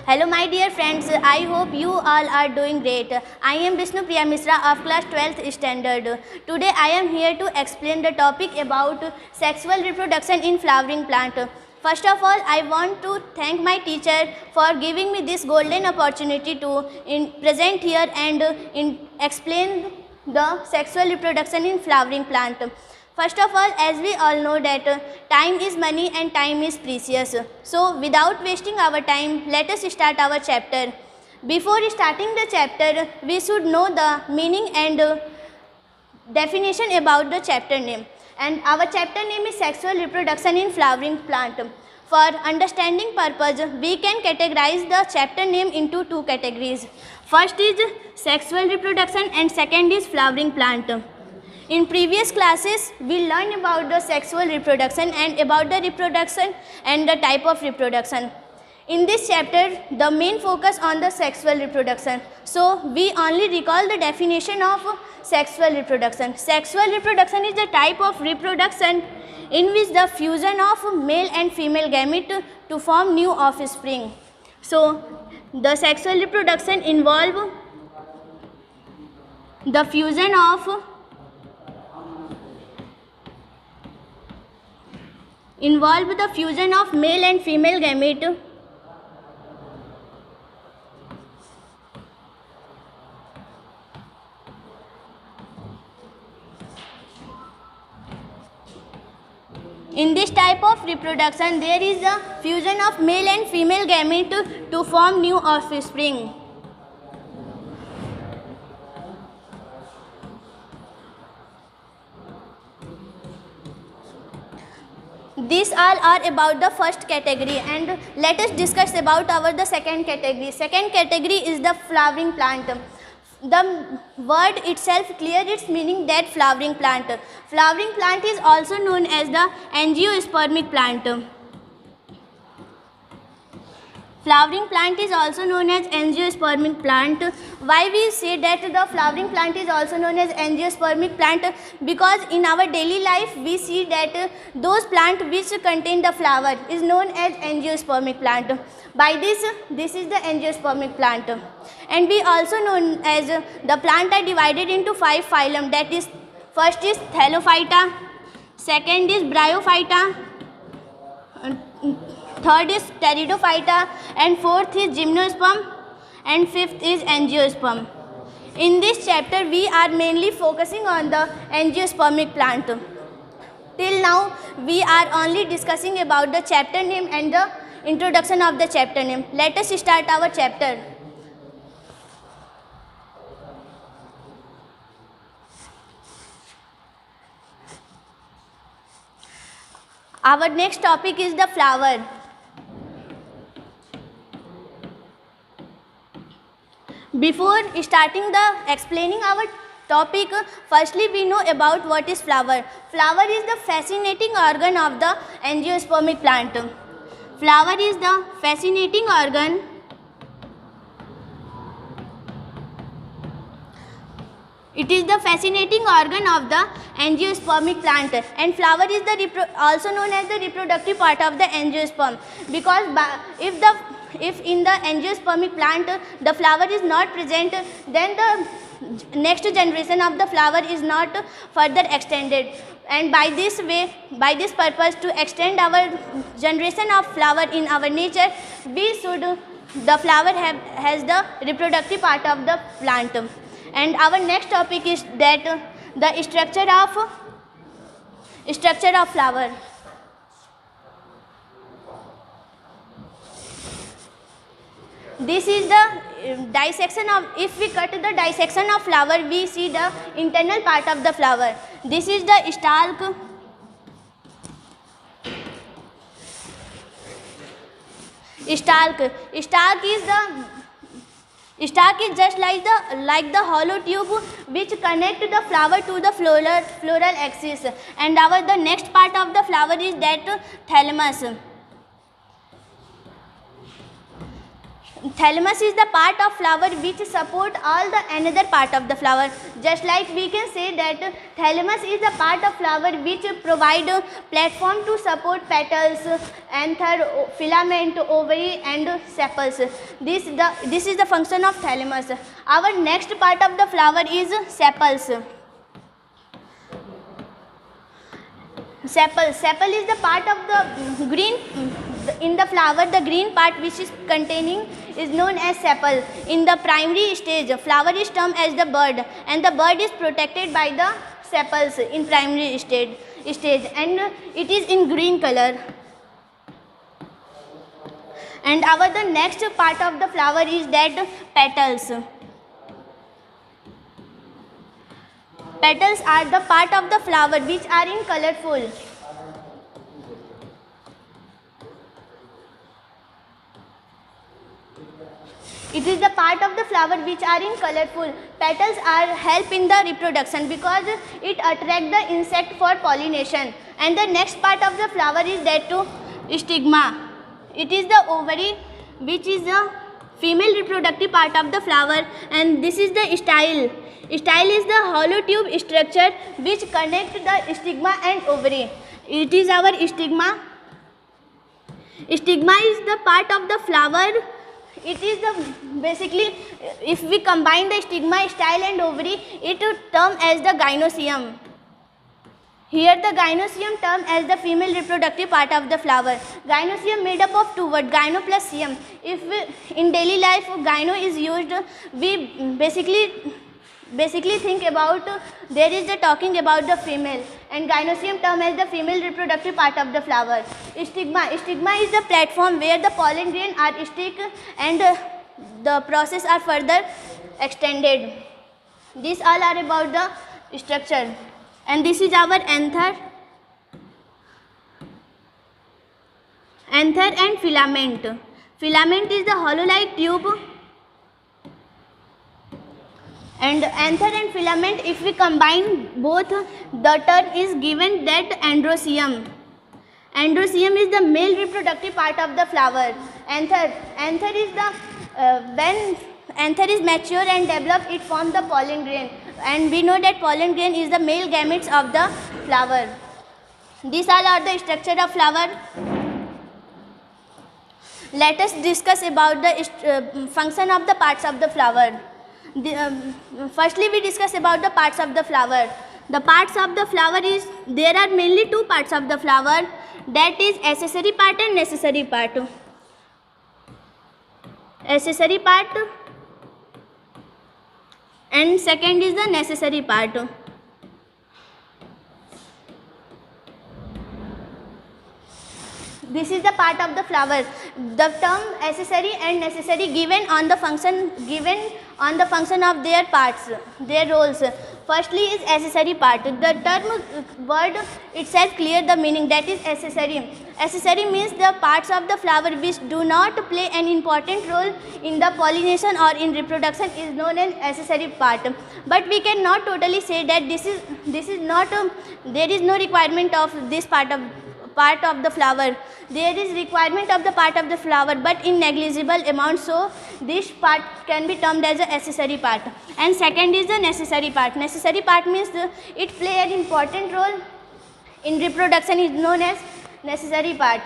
Hello my dear friends, I hope you all are doing great. I am Vishnu Priya Misra of class 12th standard. Today I am here to explain the topic about sexual reproduction in flowering plant. First of all, I want to thank my teacher for giving me this golden opportunity to present here and explain the sexual reproduction in flowering plant. First of all, as we all know that time is money and time is precious. So without wasting our time, let us start our chapter. Before starting the chapter, we should know the meaning and definition about the chapter name. And our chapter name is Sexual Reproduction in Flowering Plant. For understanding purpose, we can categorize the chapter name into two categories. First is sexual reproduction and second is flowering plant. In previous classes, we learned about the sexual reproduction and about the reproduction and the type of reproduction. In this chapter, the main focus on the sexual reproduction. So, we only recall the definition of sexual reproduction. Sexual reproduction is the type of reproduction in which the fusion of male and female gamete to form new offspring. So, the sexual reproduction involve the fusion of male and female gamete in this type of reproduction there is a fusion of male and female gamete to form new offspring. These all are about the first category, and let us discuss about the second category. Second category is the flowering plant. The word itself clear its meaning that flowering plant. Flowering plant is also known as the angiospermic plant. Flowering plant is also known as angiospermic plant. Why we say that the flowering plant is also known as angiospermic plant? Because in our daily life we see that those plants which contain the flower is known as angiospermic plant. By this is the angiospermic plant. And we also known as the plant are divided into 5 phylum, that is first is Thallophyta, second is Bryophyta, third is Pteridophyta, and fourth is Gymnosperm, and fifth is Angiosperm. In this chapter we are mainly focusing on the angiospermic plant. Till now we are only discussing about the chapter name and the introduction of the chapter name. Let us start our chapter. Our next topic is the flower. Before starting the explaining our topic, firstly we know about what is flower. Flower is the fascinating organ of the angiospermic plant. Flower is the fascinating organ It is the fascinating organ of the angiospermic plant, and flower is the also known as the reproductive part of the angiosperm, because if in the angiospermic plant the flower is not present, then the next generation of the flower is not further extended. And by this purpose, to extend our generation of flower in our nature, the flower has the reproductive part of the plant. And our next topic is that the structure of flower. This is the dissection of, if we cut the dissection of flower, we see the internal part of the flower. This is the stalk. Stalk is just like the hollow tube which connect the flower to the floral axis, and the next part of the flower is that thalamus. Thalamus is the part of flower which support all the another part of the flower. Just like we can say that thalamus is the part of flower which provide a platform to support petals, anther, filament, ovary and sepals. This is the function of thalamus. Our next part of the flower is sepals. Sepal is the part of the green in the flower. The green part which is containing is known as sepal. In the primary stage, flower is termed as the bud, and the bud is protected by the sepals in primary stage, and it is in green color. And the next part of the flower is that petals. Petals are the part of the flower which are in colorful. It is the part of the flower which are in colorful. Petals are help in the reproduction because it attract the insect for pollination. And the next part of the flower is that to stigma. It is the ovary which is the female reproductive part of the flower, and this is the style. Style is the hollow tube structure which connect the stigma and ovary. It is our stigma. Stigma is the part of the flower. It is the basically, if we combine the stigma, style and ovary, it term as the gynoecium. Here the gynoecium term as the female reproductive part of the flower. Gynoecium made up of two words, gyno plus cium. If we, in daily life gyno is used, we basically think about there is the talking about the female, and gynoecium term as the female reproductive part of the flower. Stigma is the platform where the pollen grain are stick and the process are further extended. These all are about the structure. And this is our anther and filament. Filament is the hollow-like tube, and anther and filament, if we combine both, the term is given that androecium. Androecium is the male reproductive part of the flower. Anther is the when anther is mature and developed, it forms the pollen grain, and we know that pollen grain is the male gametes of the flower. These all are the structure of flower. Let us discuss about the function of the parts of the flower. Firstly, we discuss about the parts of the flower. The parts of the flower is, there are mainly two parts of the flower, that is accessory part and necessary part. Accessory part and second is the necessary part. This is the part of the flower. The term accessory and necessary given on the function of their parts, their roles. Firstly is accessory part. The term word itself clear the meaning, that is accessory. Accessory means the parts of the flower which do not play an important role in the pollination or in reproduction is known as accessory part. But we cannot totally say that this is not there is no requirement of this part of the flower. There is requirement of the part of the flower, but in negligible amount, so this part can be termed as an accessory part. And second is the necessary part. Necessary part means it play an important role in reproduction, is known as necessary part.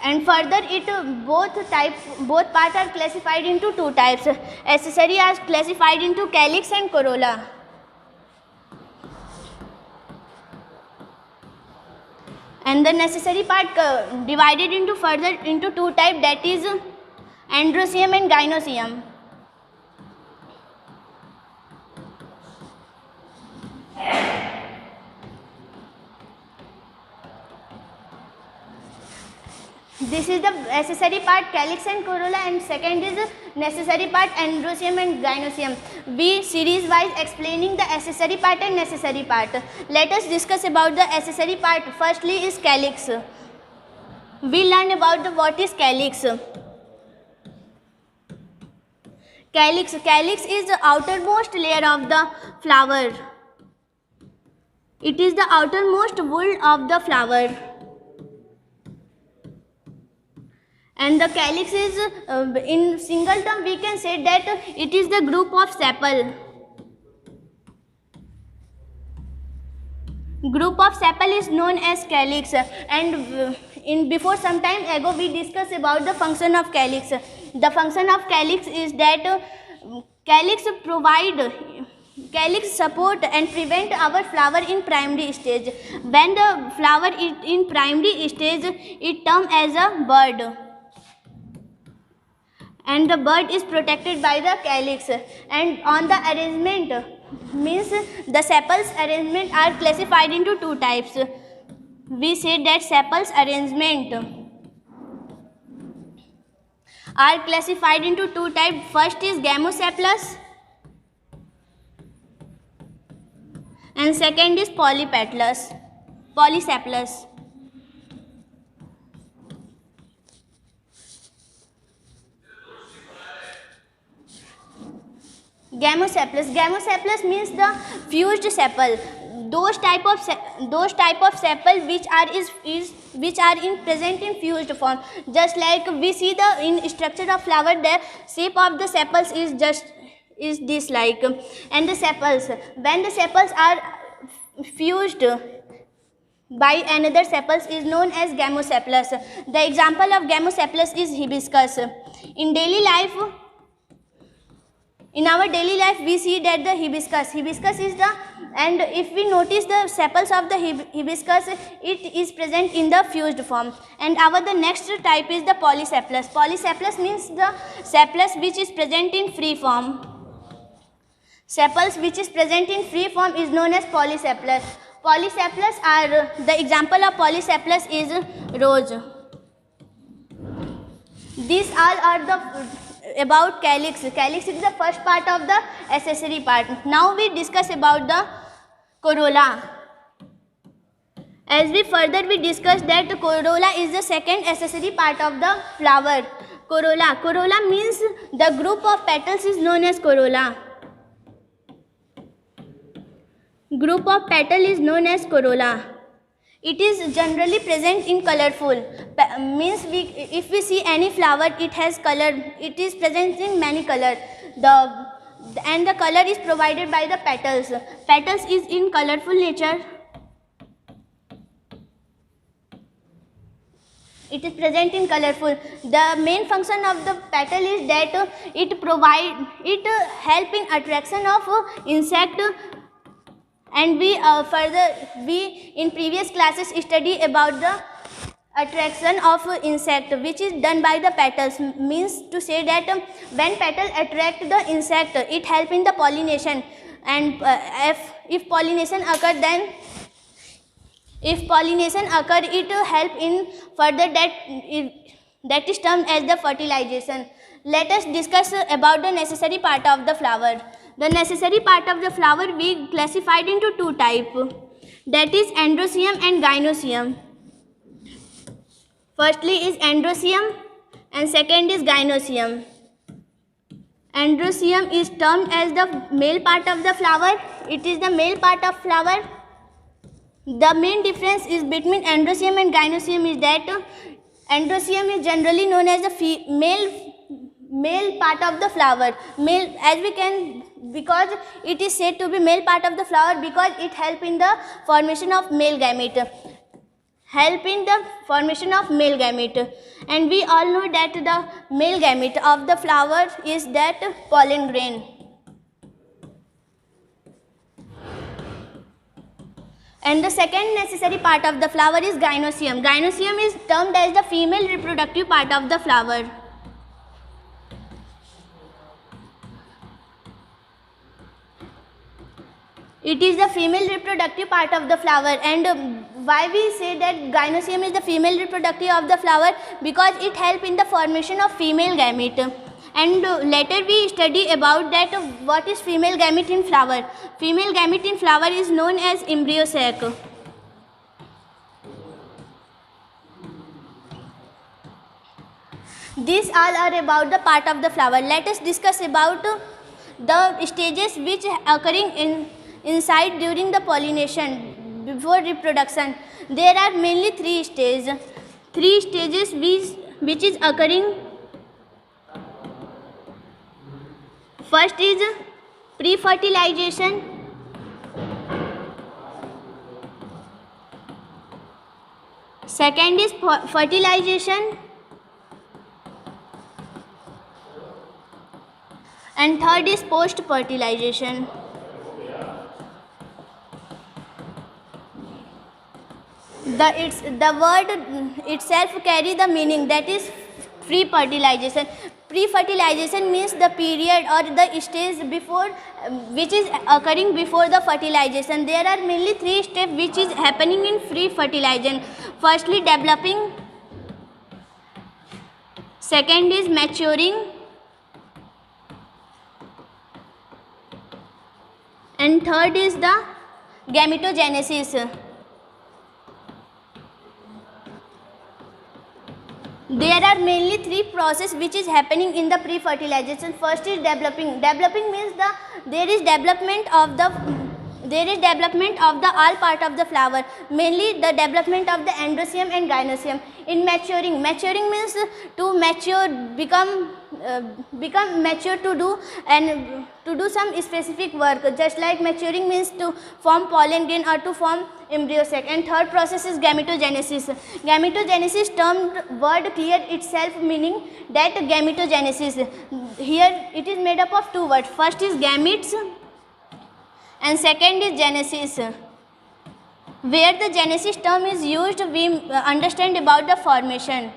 And further, both parts are classified into two types. Accessory are classified into calyx and corolla. And the necessary part divided into two types, that is androecium and gynoecium. This is the accessory part, calyx and corolla, and second is necessary part, androecium and gynoecium. We series wise explaining the accessory part and necessary part. Let us discuss about the accessory part. Firstly is calyx. We learn about what is calyx. Calyx is the outermost layer of the flower. It is the outermost wool of the flower. And the calyx is, in single term we can say that it is the group of sepal. Group of sepal is known as calyx. And before some time ago we discussed about the function of calyx. The function of calyx is that calyx support and prevent our flower in primary stage. When the flower is in primary stage, it terms as a bud, and the bud is protected by the calyx. And on the arrangement, means the sepals arrangement are classified into two types. We say that sepals arrangement are classified into two types. First is gamosepalous and second is polysepalous. Gamosepalous means the fused sepal. Those type of sepal which are present in fused form. Just like we see the in structure of flower, the shape of the sepals is this like. And the sepals, when the sepals are fused by another sepals, is known as gamosepalous. The example of gamosepalous is hibiscus. In our daily life we see that the hibiscus is the, and if we notice the sepals of the hibiscus, it is present in the fused form. And the next type is the polysepalous means the sepals which is present in free form. Sepals which is present in free form is known as polysepalous. The example of polysepalous is rose. These all are the about calyx. Calyx is the first part of the accessory part. Now we discuss about the corolla. As we discuss that corolla is the second accessory part of the flower. Corolla means the group of petals is known as corolla. Group of petal is known as corolla. It is generally present in colorful. Means if we see any flower, it has color. It is present in many color. And the color is provided by the petals. Petals is in colorful nature. It is present in colorful. The main function of the petal is that it help in attraction of insect. And we in previous classes study about the attraction of insect, which is done by the petals. Means to say that when petal attract the insect, it help in the pollination. And if pollination occur, it help in further that is termed as the fertilization. Let us discuss about the necessary part of the flower. The necessary part of the flower we classified into two types, that is androecium and gynoecium. Firstly is androecium and second is gynoecium. Androecium is termed as the male part of the flower. It is the male part of flower. The main difference is between androecium and gynoecium is that androecium is generally known as the male part of the flower. Male, because it is said to be male part of the flower because it help in the formation of male gamete. And we all know that the male gamete of the flower is that pollen grain. And the second necessary part of the flower is gynoecium. Gynoecium is termed as the female reproductive part of the flower. It is the female reproductive part of the flower. And why we say that gynoecium is the female reproductive of the flower? Because it helps in the formation of female gamete. And later we study about that what is female gamete in flower. Female gamete in flower is known as embryo sac. These all are about the part of the flower. Let us discuss about the stages which occurring inside during the pollination before reproduction. There are mainly three stages. Three stages which is occurring. First is pre-fertilization. Second is fertilization. And third is post-fertilization. The word itself carry the meaning, that is pre-fertilization. Pre-fertilization means the period or the stage before, which is occurring before the fertilization. There are mainly 3 steps which is happening in pre-fertilization. Firstly, developing. Second is maturing. And third is the gametogenesis. There are mainly 3 processes which is happening in the pre-fertilization. First is developing. Developing means there is development of the all part of the flower, mainly the development of the androecium and gynoecium. In maturing means to mature, become mature to do some specific work. Just like maturing means to form pollen grain or to form embryo sac. And third process is gametogenesis. Gametogenesis term word clear itself, meaning that gametogenesis, here it is made up of 2 words. First is gametes and second is genesis. Where the genesis term is used, we understand about the formation.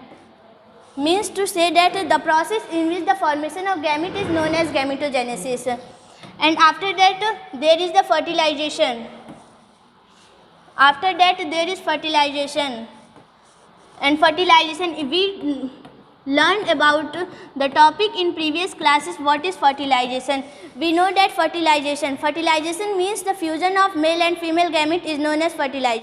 Means to say that the process in which the formation of gamete is known as gametogenesis. And after that there is the fertilization. After that there is fertilization. And fertilization, we learned about the topic in previous classes, what is fertilization. We know that fertilization means the fusion of male and female gamete is known as fertilization.